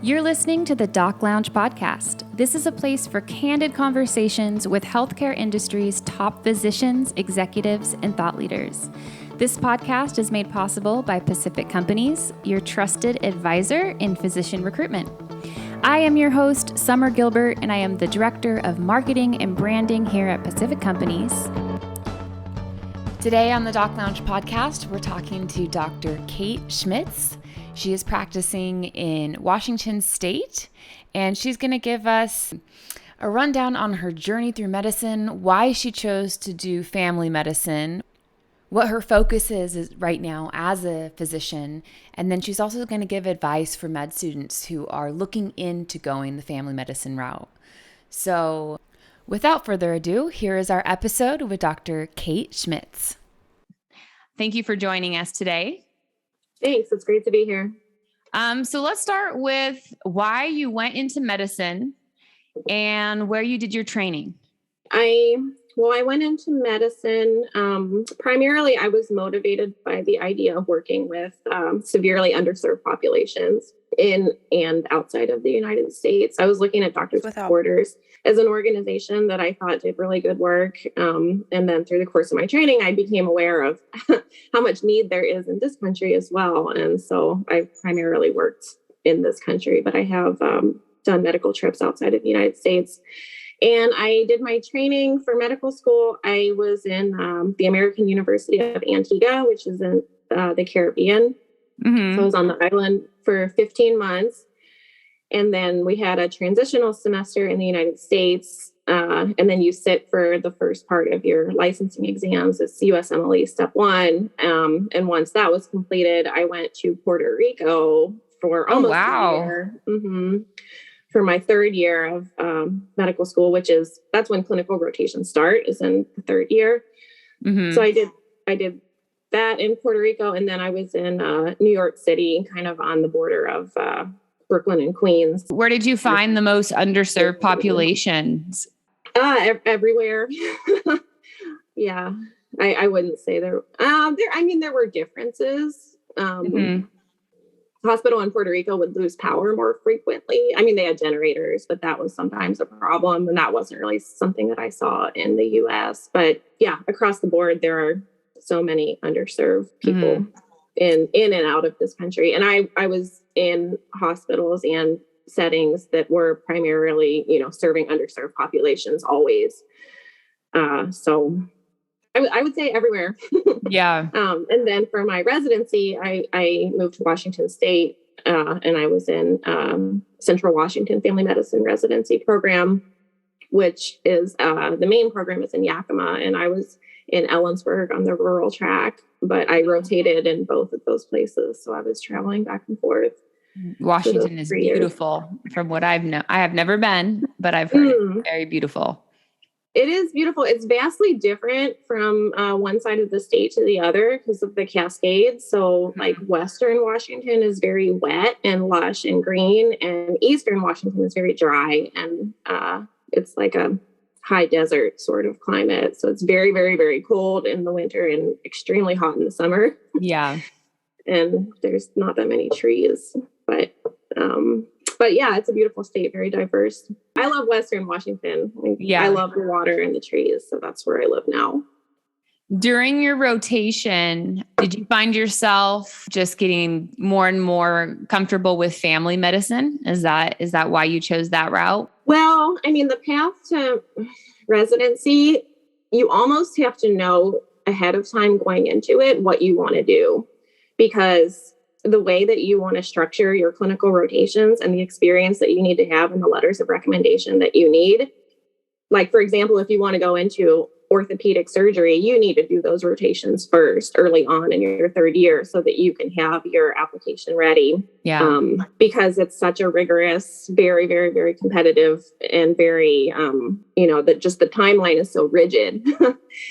You're listening to the Doc Lounge podcast. This is a place for candid conversations with healthcare industry's top physicians, executives, and thought leaders. This podcast is made possible by Pacific Companies, your trusted advisor in physician recruitment. I am your host, Summer Gilbert, and I am the Director of Marketing and Branding here at Pacific Companies. Today on the Doc Lounge podcast, we're talking to Dr. Kate Schmitz. She is practicing in Washington State, and she's going to give us a rundown on her journey through medicine, why she chose to do family medicine, what her focus is right now as a physician, and then she's also going to give advice for med students who are looking into going the family medicine route. So without further ado, here is our episode with Dr. Kate Schmitz. Thank you for joining us today. Thanks. It's great to be here. So let's start with why you went into medicine and where you did your training. I went into medicine. Primarily, I was motivated by the idea of working with severely underserved populations in and outside of the United States. I was looking at Doctors Without Borders as an organization that I thought did really good work. And then through the course of my training, I became aware of how much need there is in this country as well. And so I primarily worked in this country, but I have done medical trips outside of the United States. And I did my training for medical school. I was in the American University of Antigua, which is in the Caribbean. Mm-hmm. So I was on the island for 15 months. And then we had a transitional semester in the United States. And then you sit for the first part of your licensing exams. It's USMLE Step 1. And once that was completed, I went to Puerto Rico for almost a year. Mm-hmm. For my third year of medical school, that's when clinical rotations start, is in the third year. Mm-hmm. So I did that in Puerto Rico. And then I was in New York City, kind of on the border of Brooklyn and Queens. Where did you find the most underserved populations? Everywhere. Yeah, I wouldn't say there. There were differences. Mm-hmm. Hospital in Puerto Rico would lose power more frequently. They had generators, but that was sometimes a problem. And that wasn't really something that I saw in the US. But yeah, across the board, there are so many underserved people in and out of this country. And I was in hospitals and settings that were primarily, serving underserved populations always. So I would say everywhere. Yeah. And then for my residency, I moved to Washington State, and I was in Central Washington Family Medicine Residency Program, which is the main program is in Yakima, and I was in Ellensburg on the rural track, but I rotated in both of those places. So I was traveling back and forth. Washington is beautiful from what I've known. I have never been, but I've heard it's very beautiful. It is beautiful. It's vastly different from one side of the state to the other because of the Cascades. So like Western Washington is very wet and lush and green, and Eastern Washington is very dry. And it's like a high desert sort of climate. So it's very, very, very cold in the winter and extremely hot in the summer. Yeah. And there's not that many trees, but yeah, it's a beautiful state, very diverse. I love Western Washington. Yeah. I love the water and the trees. So that's where I live now. During your rotation, did you find yourself just getting more and more comfortable with family medicine? Is that why you chose that route? Well, the path to residency, you almost have to know ahead of time going into it what you want to do, because the way that you want to structure your clinical rotations and the experience that you need to have in the letters of recommendation that you need. Like, for example, if you want to go into orthopedic surgery, you need to do those rotations first early on in your third year so that you can have your application ready. Yeah. Because it's such a rigorous, very, very, very competitive and very, that just the timeline is so rigid.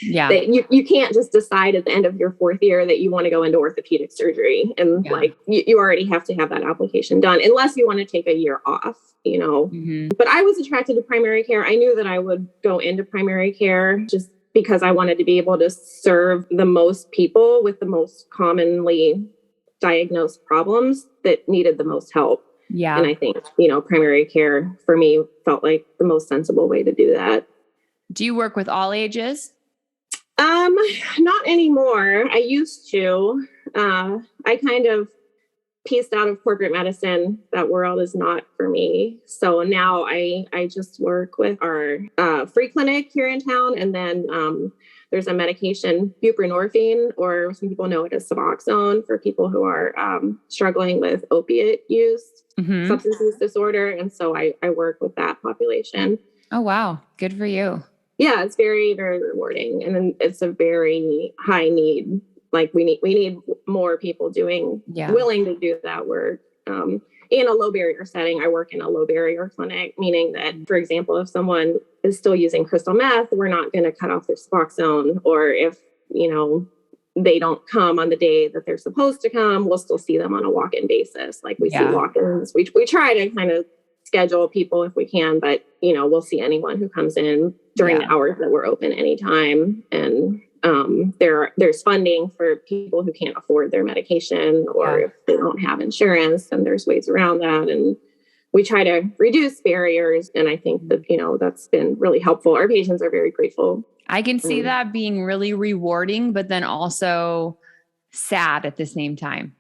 Yeah. That you can't just decide at the end of your fourth year that you want to go into orthopedic surgery. And you already have to have that application done unless you want to take a year off, Mm-hmm. But I was attracted to primary care. I knew that I would go into primary care just because I wanted to be able to serve the most people with the most commonly diagnosed problems that needed the most help. Yeah. I think, primary care for me felt like the most sensible way to do that. Do you work with all ages? Not anymore. I used to. I kind of pieced out of corporate medicine. That world is not for me. So now I just work with our free clinic here in town. And then there's a medication, buprenorphine, or some people know it as Suboxone, for people who are struggling with opiate use, substance use disorder. And so I work with that population. Oh, wow. Good for you. Yeah, it's very, very rewarding. And then it's a very high need. Like we need more people willing to do that work. In a low barrier setting, I work in a low barrier clinic, meaning that, for example, if someone is still using crystal meth, we're not going to cut off their Suboxone, or if, they don't come on the day that they're supposed to come, we'll still see them on a walk-in basis. Like we see walk-ins. We try to kind of schedule people if we can, but, we'll see anyone who comes in during the hours that we're open anytime. And there's funding for people who can't afford their medication, or if they don't have insurance, then there's ways around that. And we try to reduce barriers. And I think that, that's been really helpful. Our patients are very grateful. I can see that being really rewarding, but then also sad at the same time.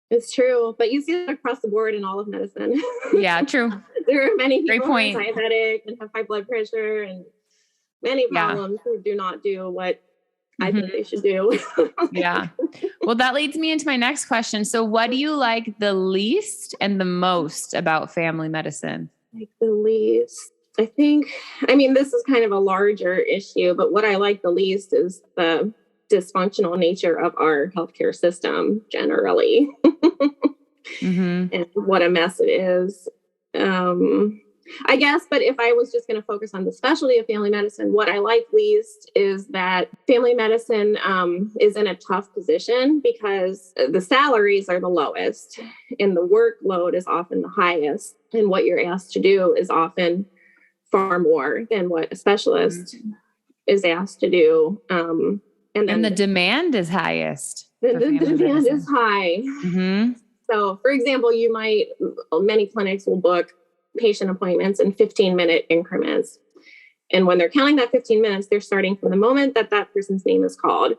It's true. But you see it across the board in all of medicine. Yeah, true. There are many people who are diabetic and have high blood pressure and many problems who do not do what I think they should do. Yeah. Well, that leads me into my next question. So what do you like the least and the most about family medicine? Like the least, I think, this is kind of a larger issue, but what I like the least is the dysfunctional nature of our healthcare system generally. And what a mess it is. I guess, but if I was just going to focus on the specialty of family medicine, what I like least is that family medicine is in a tough position because the salaries are the lowest and the workload is often the highest. And what you're asked to do is often far more than what a specialist is asked to do. And the demand is highest. The demand is high. So, for example, many clinics will book patient appointments in 15-minute increments. And when they're counting that 15 minutes, they're starting from the moment that person's name is called.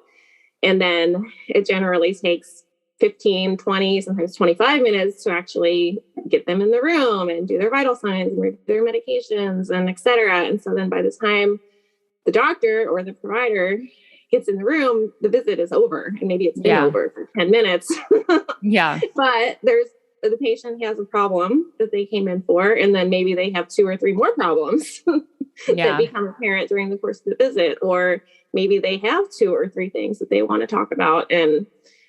And then it generally takes 15, 20, sometimes 25 minutes to actually get them in the room and do their vital signs and review their medications and et cetera. And so then by the time the doctor or the provider gets in the room, the visit is over. And maybe it's been over for 10 minutes. But the patient has a problem that they came in for, and then maybe they have 2 or 3 more problems that become apparent during the course of the visit, or maybe they have 2 or 3 things that they want to talk about. And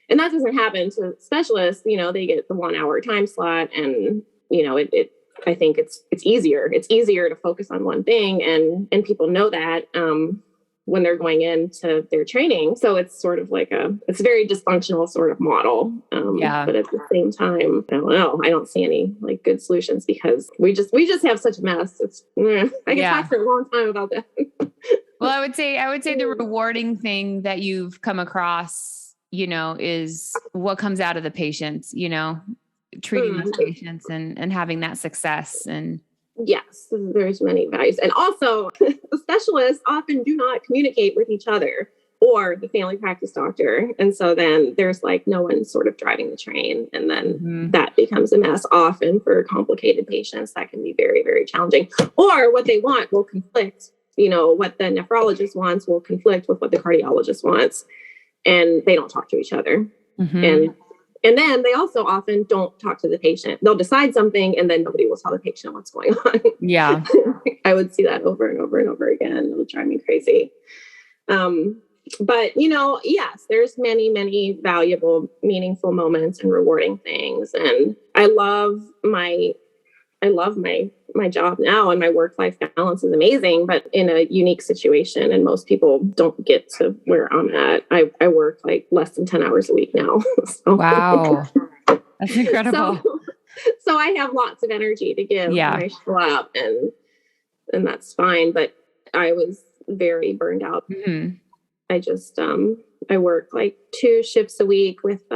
that doesn't happen to specialists. They get the 1-hour time slot, and, I think it's easier. It's easier to focus on one thing, and people know that, when they're going into their training. So it's sort of like it's a very dysfunctional sort of model. But at the same time, I don't know. I don't see any good solutions because we just have such a mess. I can talk for a long time about that. Well, I would say the rewarding thing that you've come across, is what comes out of the patients, treating these patients and having that success. And yes, there's many values. And also the specialists often do not communicate with each other or the family practice doctor. And so then there's no one sort of driving the train. And then that becomes a mess often for complicated patients. That can be very, very challenging. Or what they want will conflict. What the nephrologist wants will conflict with what the cardiologist wants. And they don't talk to each other. And then they also often don't talk to the patient. They'll decide something and then nobody will tell the patient what's going on. Yeah. I would see that over and over and over again. It would drive me crazy. But, yes, there's many, many valuable, meaningful moments and rewarding things. And I love my job now, and my work-life balance is amazing, but in a unique situation. And most people don't get to where I'm at. I work less than 10 hours a week now. So. Wow. That's incredible. So I have lots of energy to give when I show up, and that's fine. But I was very burned out. I just, I work 2 shifts a week with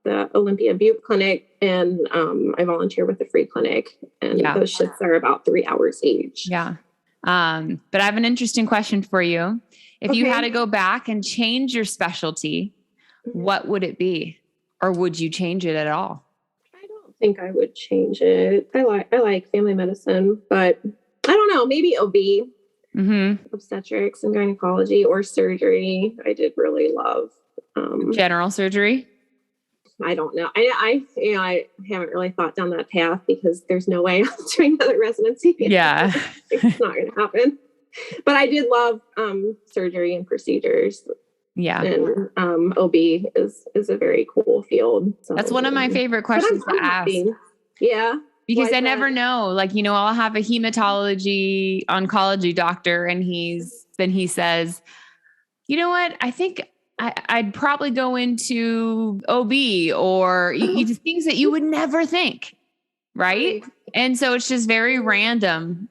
the Olympia Butte Clinic, and I volunteer with the free clinic, and those shifts are about 3 hours each. Yeah. But I have an interesting question for you. If you had to go back and change your specialty, what would it be? Or would you change it at all? I don't think I would change it. I like family medicine, but I don't know, maybe OB, obstetrics and gynecology, or surgery. I did really love general surgery. I don't know. I haven't really thought down that path because there's no way I'm doing another residency. Yeah. It's not going to happen. But I did love surgery and procedures. Yeah. And OB is a very cool field. So, that's one of my favorite questions to ask. Yeah. Because I never know, like, I'll have a hematology oncology doctor and he says, you know what? I think I'd probably go into OB or just things that you would never think. Right. And so it's just very random,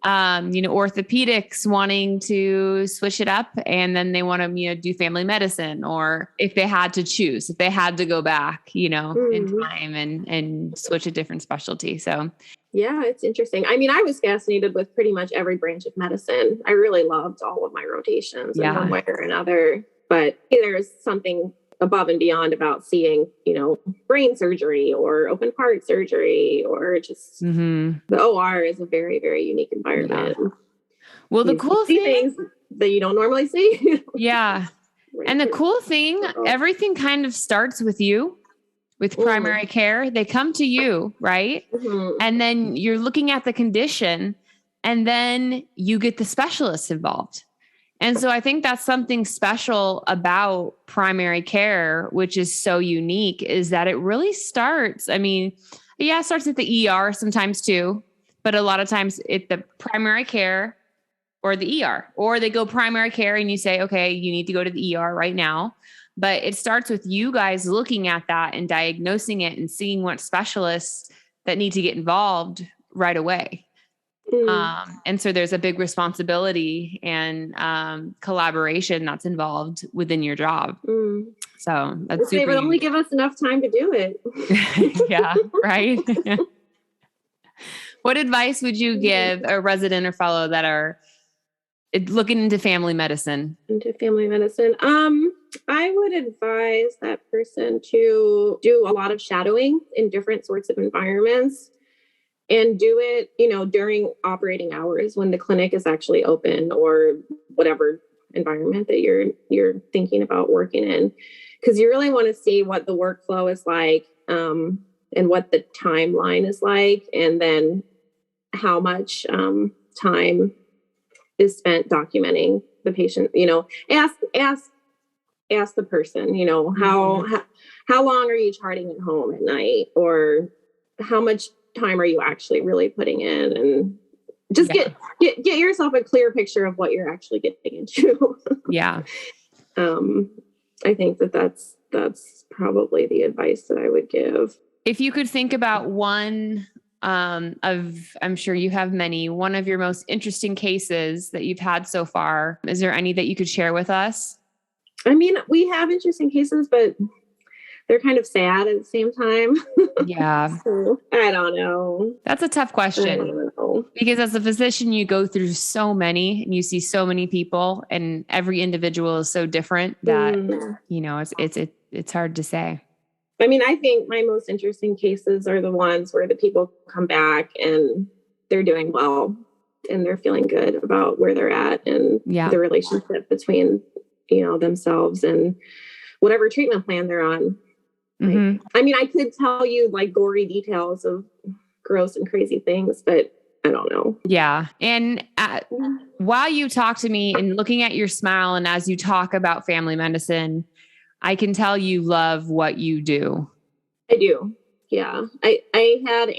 orthopedics wanting to switch it up, and then they want to, do family medicine, or if they had to choose, if they had to go back, in time and switch a different specialty. So yeah, it's interesting. I mean, I was fascinated with pretty much every branch of medicine. I really loved all of my rotations in one way or another, but there's something above and beyond about seeing, brain surgery or open heart surgery, or just the OR is a very, very unique environment. Yeah. Well, the cool thing, things that you don't normally see. Yeah. And the cool thing, everything kind of starts with you, with primary care. They come to you, right? And then you're looking at the condition, and then you get the specialists involved. And so I think that's something special about primary care, which is so unique, is that it really starts, it starts at the ER sometimes too, but a lot of times it's the primary care or the ER, or they go primary care and you say, okay, you need to go to the ER right now. But it starts with you guys looking at that and diagnosing it and seeing what specialists that need to get involved right away. And so there's a big responsibility and collaboration that's involved within your job. So that's super. They would only give us enough time to do it. Yeah, right. What advice would you give a resident or fellow that are looking into family medicine? I would advise that person to do a lot of shadowing in different sorts of environments. And do it, during operating hours when the clinic is actually open, or whatever environment that you're thinking about working in, because you really want to see what the workflow is like, and what the timeline is like, and then how much time is spent documenting the patient. Ask the person. How long are you charting at home at night, or how much time are you actually really putting in, and just get yourself a clear picture of what you're actually getting into. Yeah. I think that's probably the advice that I would give. If you could think about one I'm sure you have many, one of your most interesting cases that you've had so far, is there any that you could share with us? We have interesting cases, but they're kind of sad at the same time. Yeah. So, I don't know. That's a tough question, because as a physician, you go through so many and you see so many people, and every individual is so different that, it's hard to say. I think my most interesting cases are the ones where the people come back and they're doing well and they're feeling good about where they're at, and the relationship between, themselves and whatever treatment plan they're on. I could tell you like gory details of gross and crazy things, but I don't know. Yeah. And while you talk to me and looking at your smile, and as you talk about family medicine, I can tell you love what you do. I do. Yeah. I had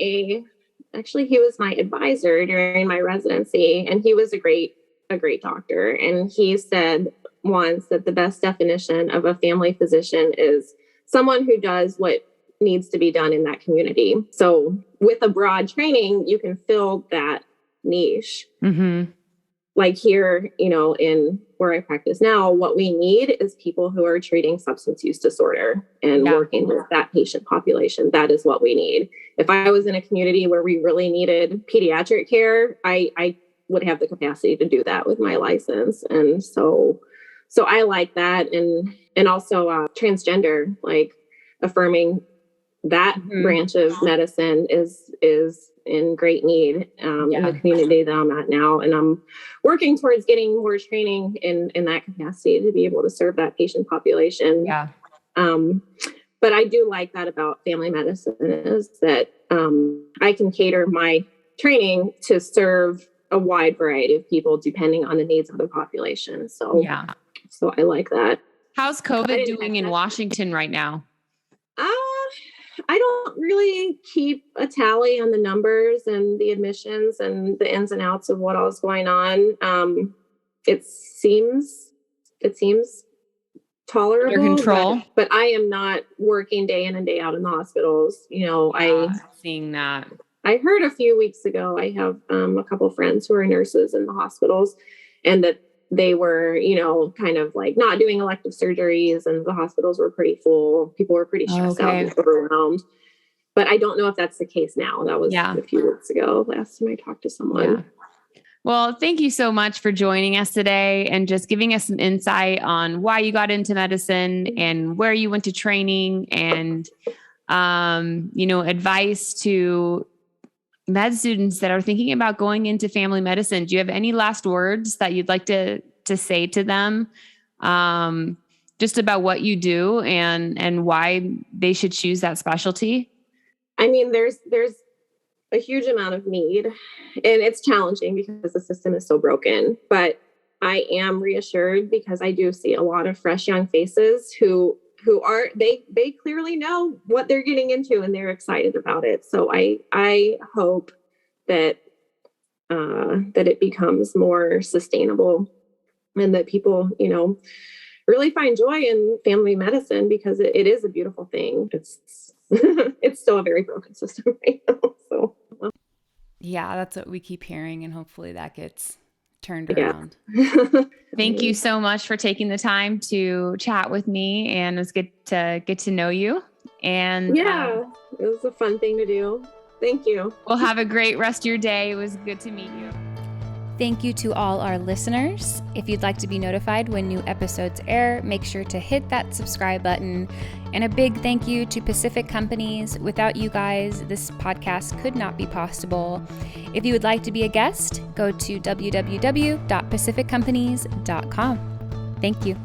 actually, he was my advisor during my residency, and he was a great doctor. And he said once that the best definition of a family physician is someone who does what needs to be done in that community. So with a broad training, you can fill that niche. Like here, in where I practice now, what we need is people who are treating substance use disorder and working with that patient population. That is what we need. If I was in a community where we really needed pediatric care, I would have the capacity to do that with my license. And so I like that. And also transgender, like affirming that branch of medicine is in great need in the community that I'm at now. And I'm working towards getting more training in that capacity to be able to serve that patient population. Yeah. But I do like that about family medicine is that I can cater my training to serve a wide variety of people depending on the needs of the population. So I like that. How's COVID doing in Washington right now? I don't really keep a tally on the numbers and the admissions and the ins and outs of what all is going on. It seems tolerable. Under control. But I am not working day in and day out in the hospitals. You know, Seeing that. I heard a few weeks ago, I have a couple of friends who are nurses in the hospitals, and that they were, you know, kind of like not doing elective surgeries, and the hospitals were pretty full. People were pretty stressed out and overwhelmed. But I don't know if that's the case now. That was a few weeks ago, last time I talked to someone. Yeah. Well, thank you so much for joining us today and just giving us some insight on why you got into medicine and where you went to training and, you know, advice to med students that are thinking about going into family medicine. Do you have any last words that you'd like to say to them, just about what you do and why they should choose that specialty? I mean, there's a huge amount of need, and it's challenging because the system is so broken, but I am reassured because I do see a lot of fresh young faces who are, they clearly know what they're getting into and they're excited about it. So I hope that it becomes more sustainable and that people, you know, really find joy in family medicine because it is a beautiful thing. It's it's still a very broken system right now. So yeah, that's what we keep hearing, and hopefully that gets turned around. Thank you so much for taking the time to chat with me, and it was good to get to know you. And it was a fun thing to do. Thank you. Well, have a great rest of your day. It was good to meet you. Thank you to all our listeners. If you'd like to be notified when new episodes air, make sure to hit that subscribe button. And a big thank you to Pacific Companies. Without you guys, this podcast could not be possible. If you would like to be a guest, go to www.pacificcompanies.com. Thank you.